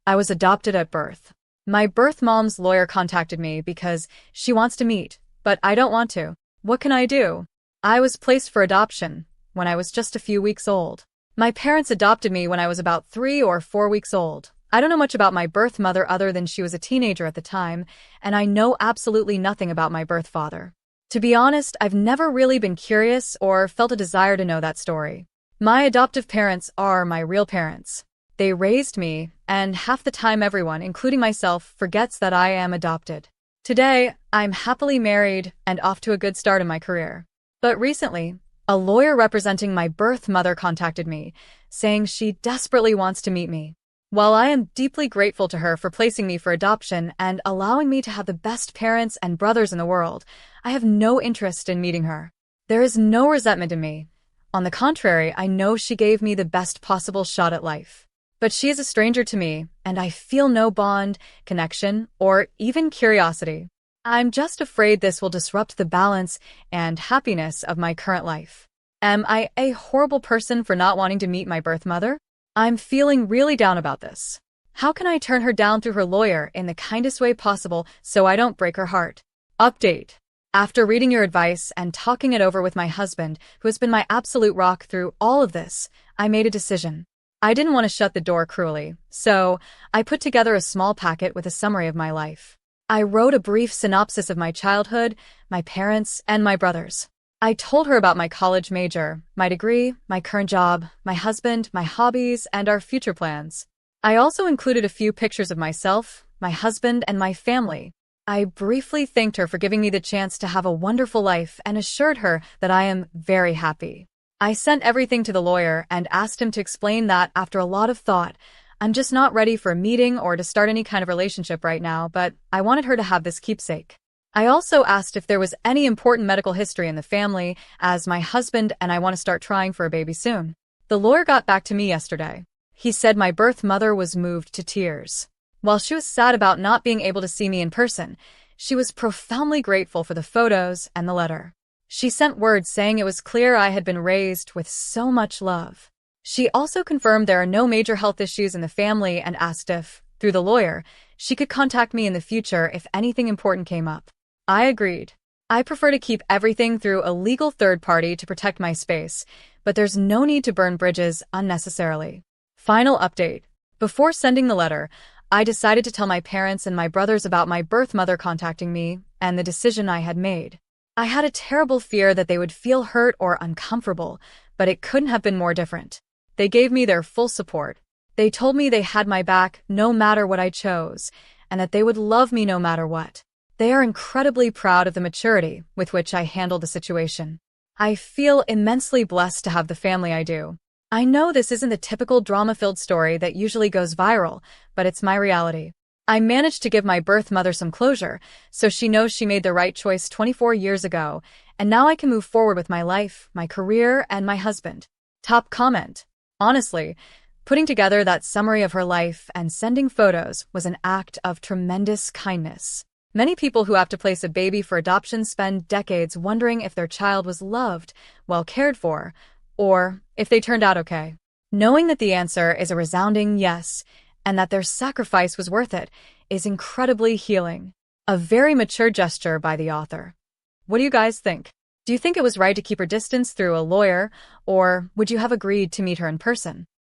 I was adopted at birth. My birth mom's lawyer contacted me because she wants to meet, but I don't want to. What can I do? I was placed for adoption when I was just a few weeks old. My parents adopted me when I was about 3 or 4 weeks old. I don't know much about my birth mother other than she was a teenager at the time, and I know absolutely nothing about my birth father. To be honest, I've never really been curious or felt a desire to know that story. My adoptive parents are my real parents. They raised me, and half the time everyone, including myself, forgets that I am adopted. Today, I'm happily married and off to a good start in my career. But recently, a lawyer representing my birth mother contacted me, saying she desperately wants to meet me. While I am deeply grateful to her for placing me for adoption and allowing me to have the best parents and brothers in the world, I have no interest in meeting her. There is no resentment in me. On the contrary, I know she gave me the best possible shot at life. But she is a stranger to me, and I feel no bond, connection, or even curiosity. I'm just afraid this will disrupt the balance and happiness of my current life. Am I a horrible person for not wanting to meet my birth mother? I'm feeling really down about this. How can I turn her down through her lawyer in the kindest way possible so I don't break her heart? Update. After reading your advice and talking it over with my husband, who has been my absolute rock through all of this, I made a decision. I didn't want to shut the door cruelly, so I put together a small packet with a summary of my life. I wrote a brief synopsis of my childhood, my parents, and my brothers. I told her about my college major, my degree, my current job, my husband, my hobbies, and our future plans. I also included a few pictures of myself, my husband, and my family. I briefly thanked her for giving me the chance to have a wonderful life and assured her that I am very happy. I sent everything to the lawyer and asked him to explain that after a lot of thought, I'm just not ready for a meeting or to start any kind of relationship right now, but I wanted her to have this keepsake. I also asked if there was any important medical history in the family, as my husband and I want to start trying for a baby soon. The lawyer got back to me yesterday. He said my birth mother was moved to tears. While she was sad about not being able to see me in person, she was profoundly grateful for the photos and the letter. She sent word saying it was clear I had been raised with so much love. She also confirmed there are no major health issues in the family and asked if, through the lawyer, she could contact me in the future if anything important came up. I agreed. I prefer to keep everything through a legal third party to protect my space, but there's no need to burn bridges unnecessarily. Final update. Before sending the letter, I decided to tell my parents and my brothers about my birth mother contacting me and the decision I had made. I had a terrible fear that they would feel hurt or uncomfortable, but it couldn't have been more different. They gave me their full support. They told me they had my back no matter what I chose, and that they would love me no matter what. They are incredibly proud of the maturity with which I handled the situation. I feel immensely blessed to have the family I do. I know this isn't the typical drama-filled story that usually goes viral, but it's my reality. I managed to give my birth mother some closure, so she knows she made the right choice 24 years ago, and now I can move forward with my life, my career, and my husband. Top comment. Honestly, putting together that summary of her life and sending photos was an act of tremendous kindness. Many people who have to place a baby for adoption spend decades wondering if their child was loved, well cared for, or if they turned out okay. Knowing that the answer is a resounding yes, and that their sacrifice was worth it, is incredibly healing. A very mature gesture by the author. What do you guys think? Do you think it was right to keep her distance through a lawyer, or would you have agreed to meet her in person?